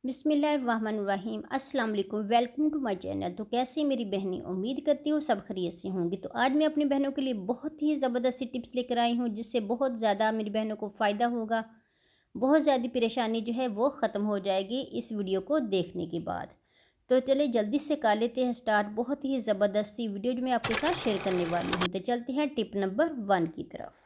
बिस्मिल्लाहिर्रहमानिर्रहीम अस्सलाम वालेकुम। Welcome to my channel. तो कैसे मेरी बहनें, उम्मीद करती हूँ सब खैरियत से होंगी। तो आज मैं अपनी बहनों के लिए बहुत ही ज़बरदस्त सी टिप्स लेकर आई हूँ जिससे बहुत ज़्यादा मेरी बहनों को फ़ायदा होगा। बहुत ज़्यादा परेशानी जो है वो ख़त्म हो जाएगी इस वीडियो को देखने के बाद। तो चलिए जल्दी से कर लेते हैं स्टार्ट। बहुत ही ज़बरदस्त सी वीडियो जो मैं आपके साथ शेयर करने वाली हूँ। तो चलते हैं टिप नंबर 1 की तरफ।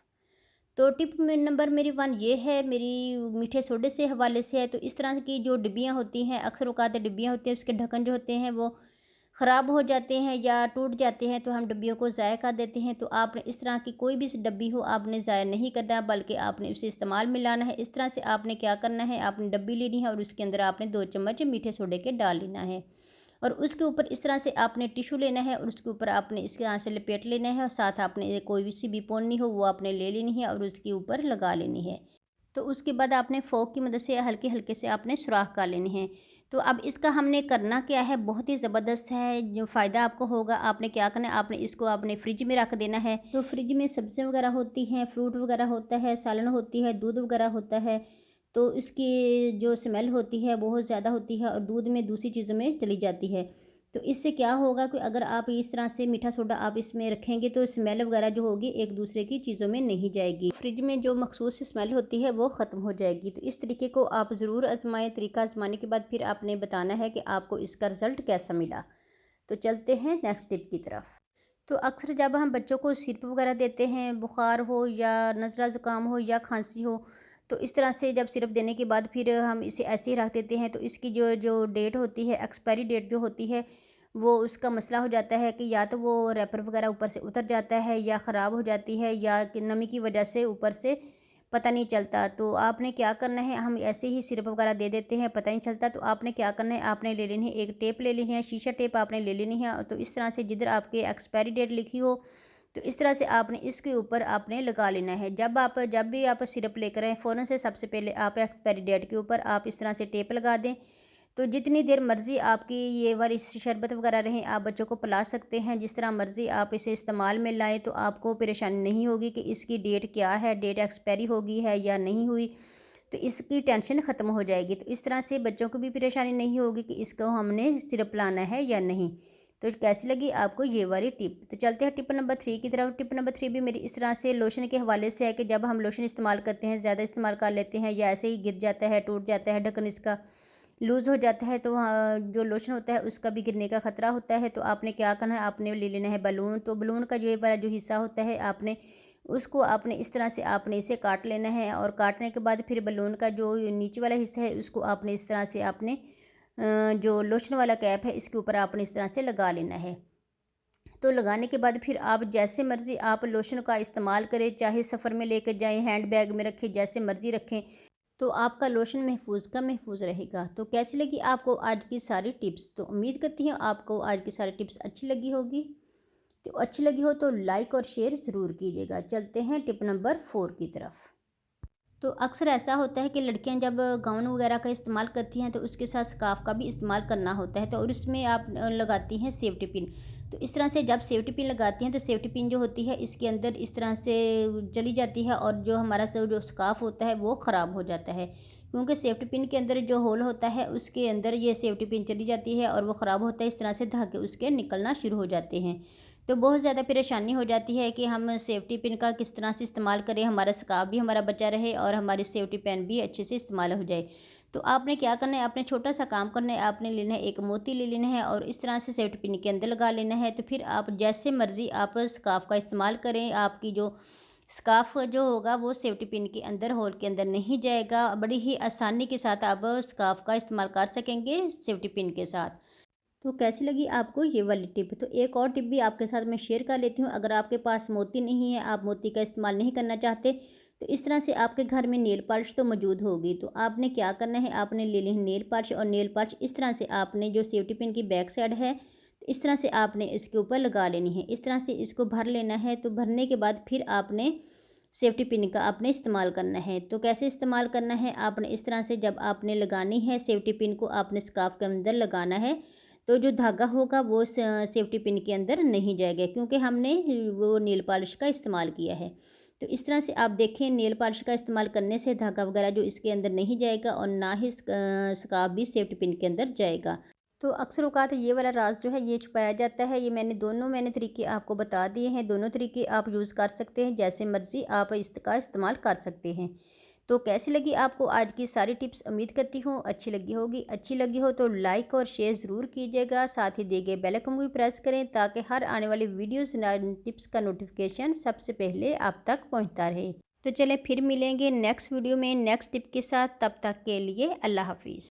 तो टिप में नंबर मेरी 1 ये है, मेरी मीठे सोडे से हवाले से है। तो इस तरह की जो डिब्बियाँ होती हैं, अक्सर औक़ात डिब्बियाँ होती हैं, उसके ढक्कन जो होते हैं वो ख़राब हो जाते हैं या टूट जाते हैं, तो हम डब्बियों को ज़ाया कर देते हैं। तो आपने इस तरह की कोई भी डब्बी हो, आपने ज़ाया नहीं करना, बल्कि आपने उसे इस्तेमाल में लाना है। इस तरह से आपने क्या करना है, आपने डब्बी लेनी है और उसके अंदर आपने 2 चम्मच मीठे सोडे के डाल लेना है। और उसके ऊपर इस तरह से आपने टिश्यू लेना है और उसके ऊपर आपने इस तरह से लपेट लेना है और साथ आपने कोई सी भी पोनी हो वो आपने ले लेनी है और उसके ऊपर लगा लेनी है। तो उसके बाद आपने फ़ोक की मदद से हल्के हल्के से आपने सुराख कर लेने हैं। तो अब इसका हमने करना क्या है, बहुत ही ज़बरदस्त है, जो फ़ायदा आपको होगा। आपने क्या करना है, आपने इसको आपने फ्रिज में रख देना है। तो फ्रिज में सब्ज़ियाँ वगैरह होती हैं, फ्रूट वगैरह होता है, सालन होती है, दूध वगैरह होता है। तो इसकी जो स्मेल होती है बहुत ज़्यादा होती है और दूध में दूसरी चीज़ों में चली जाती है। तो इससे क्या होगा कि अगर आप इस तरह से मीठा सोडा आप इसमें रखेंगे तो स्मेल वगैरह जो होगी एक दूसरे की चीज़ों में नहीं जाएगी। फ्रिज में जो मखसूस स्मेल होती है वो ख़त्म हो जाएगी। तो इस तरीके को आप ज़रूर आजमाएं। तरीका आजमाने के बाद फिर आपने बताना है कि आपको इसका रिज़ल्ट कैसा मिला। तो चलते हैं नेक्स्ट टिप की तरफ। तो अक्सर जब हम बच्चों को सिरप वगैरह देते हैं, बुखार हो या नज़ला ज़ुकाम हो या खांसी हो, तो इस तरह से जब सिरप देने के बाद फिर हम इसे ऐसे ही रख देते हैं, तो इसकी जो जो डेट होती है, एक्सपायरी डेट जो होती है, वो उसका मसला हो जाता है कि या तो वो रैपर वगैरह ऊपर से उतर जाता है या ख़राब हो जाती है या कि नमी की वजह से ऊपर से पता नहीं चलता। तो आपने क्या करना है, हम ऐसे ही सिरप वगैरह दे देते हैं, पता नहीं चलता। तो आपने क्या करना है, आपने ले लेनी है एक टेप ले लेनी है, शीशा टेप आपने ले लेनी है। तो इस तरह से जिधर आपके एक्सपायरी डेट लिखी हो, तो इस तरह से आपने इसके ऊपर आपने लगा लेना है। जब भी आप सिरप लेकर आएँ, फ़ौरन से सबसे पहले आप एक्सपायरी डेट के ऊपर आप इस तरह से टेप लगा दें। तो जितनी देर मर्ज़ी आपकी ये वाली शरबत वगैरह रहें, आप बच्चों को पिला सकते हैं। जिस तरह मर्ज़ी आप इसे इस्तेमाल में लाएँ, तो आपको परेशानी नहीं होगी कि इसकी डेट क्या है, डेट एक्सपायरी हो गई है या नहीं हुई। तो इसकी टेंशन ख़त्म हो जाएगी। तो इस तरह से बच्चों को भी परेशानी नहीं होगी कि इसको हमने सिरप लाना है या नहीं। तो कैसी लगी आपको ये वाली टिप? तो चलते हैं टिप नंबर 3 की तरफ। टिप नंबर 3 भी मेरी इस तरह से लोशन के हवाले से है कि जब हम लोशन इस्तेमाल करते हैं, ज़्यादा इस्तेमाल कर लेते हैं या ऐसे ही गिर जाता है, टूट जाता है, ढक्कन इसका लूज़ हो जाता है, तो जो लोशन होता है उसका भी गिरने का ख़तरा होता है। तो आपने क्या करना है, आपने ले लेना है बलून। तो बलून का जो ये वाला जो हिस्सा होता है, आपने उसको आपने इस तरह से आपने इसे काट लेना है और काटने के बाद फिर बलून का जो नीचे वाला हिस्सा है उसको आपने इस तरह से आपने जो लोशन वाला कैप है इसके ऊपर आपने इस तरह से लगा लेना है। तो लगाने के बाद फिर आप जैसे मर्ज़ी आप लोशन का इस्तेमाल करें, चाहे सफ़र में लेकर जाएँ, हैंड बैग में रखें, जैसे मर्ज़ी रखें, तो आपका लोशन महफूज़ का महफूज़ रहेगा। तो कैसी लगी आपको आज की सारी टिप्स? तो उम्मीद करती हूँ आपको आज की सारी टिप्स अच्छी लगी होगी। तो अच्छी लगी हो तो लाइक और शेयर ज़रूर कीजिएगा। चलते हैं टिप नंबर 4 की तरफ। तो अक्सर ऐसा होता है कि लड़कियां जब गाउन वगैरह का इस्तेमाल करती हैं तो उसके साथ स्कार्फ़ का भी इस्तेमाल करना होता है, तो और उसमें आप लगाती हैं सेफ्टी पिन। तो इस तरह से जब सेफ्टी पिन लगाती हैं तो सेफ्टी पिन जो होती है इसके अंदर इस तरह से चली जाती है और जो हमारा जो स्कार्फ़ होता है वो ख़राब हो जाता है, क्योंकि सेफ्टी पिन के अंदर जो होल होता है उसके अंदर ये सेफ्टी पिन चली जाती है और वो ख़राब होता है। इस तरह से धागे उसके निकलना शुरू हो जाते हैं। तो बहुत ज़्यादा परेशानी हो जाती है कि हम सेफ्टी पिन का किस तरह से इस्तेमाल करें, हमारा स्कार्फ भी हमारा बचा रहे और हमारी सेफ्टी पिन भी अच्छे से इस्तेमाल हो जाए। तो आपने क्या करना है, आपने छोटा सा काम करना है, आपने लेना है एक मोती ले लेना है और इस तरह से सेफ्टी पिन के अंदर लगा लेना है। तो फिर आप जैसे मर्ज़ी आप स्कार्फ का इस्तेमाल करें, आपकी जो स्कार्फ जो होगा वो सेफ्टी पिन के अंदर होल के अंदर नहीं जाएगा। बड़ी ही आसानी के साथ आप स्कार्फ का इस्तेमाल कर सकेंगे सेफ्टी पिन के साथ। तो कैसी लगी आपको ये वाली टिप? तो एक और टिप भी आपके साथ मैं शेयर कर लेती हूँ। अगर आपके पास मोती नहीं है, आप मोती का इस्तेमाल नहीं करना चाहते, तो इस तरह से आपके घर में नेल पॉलिश तो मौजूद होगी। तो आपने क्या करना है, आपने ले ली है नेल पॉलिश और नेल पॉलिश इस तरह से आपने जो सेफ्टी पिन की बैक साइड है, तो इस तरह से आपने इसके ऊपर लगा लेनी है। इस तरह से इसको भर लेना है। तो भरने के बाद फिर आपने सेफ्टी पिन का आपने इस्तेमाल करना है। तो कैसे इस्तेमाल करना है, आपने इस तरह से जब आपने लगानी है सेफ्टी पिन को आपने स्कार्फ के अंदर लगाना है। तो जो धागा होगा वो सेफ्टी पिन के अंदर नहीं जाएगा, क्योंकि हमने वो नेल पॉलिश का इस्तेमाल किया है। तो इस तरह से आप देखें, नेल पॉलिश का इस्तेमाल करने से धागा वगैरह जो इसके अंदर नहीं जाएगा और ना ही स्कार्फ भी सेफ्टी पिन के अंदर जाएगा। तो अक्सर औक़ात ये वाला राज जो है ये छुपाया जाता है। ये मैंने तरीके आपको बता दिए हैं। दोनों तरीके आप यूज़ कर सकते हैं, जैसे मर्ज़ी आप इसका इस्तेमाल कर सकते हैं। तो कैसी लगी आपको आज की सारी टिप्स? उम्मीद करती हूँ अच्छी लगी होगी। अच्छी लगी हो तो लाइक और शेयर ज़रूर कीजिएगा। साथ ही दिए गए बेल आइकन को भी प्रेस करें ताकि हर आने वाली वीडियोज़ टिप्स का नोटिफिकेशन सबसे पहले आप तक पहुँचता रहे। तो चलें फिर मिलेंगे नेक्स्ट वीडियो में नेक्स्ट टिप के साथ। तब तक के लिए अल्लाह हाफ़िज़।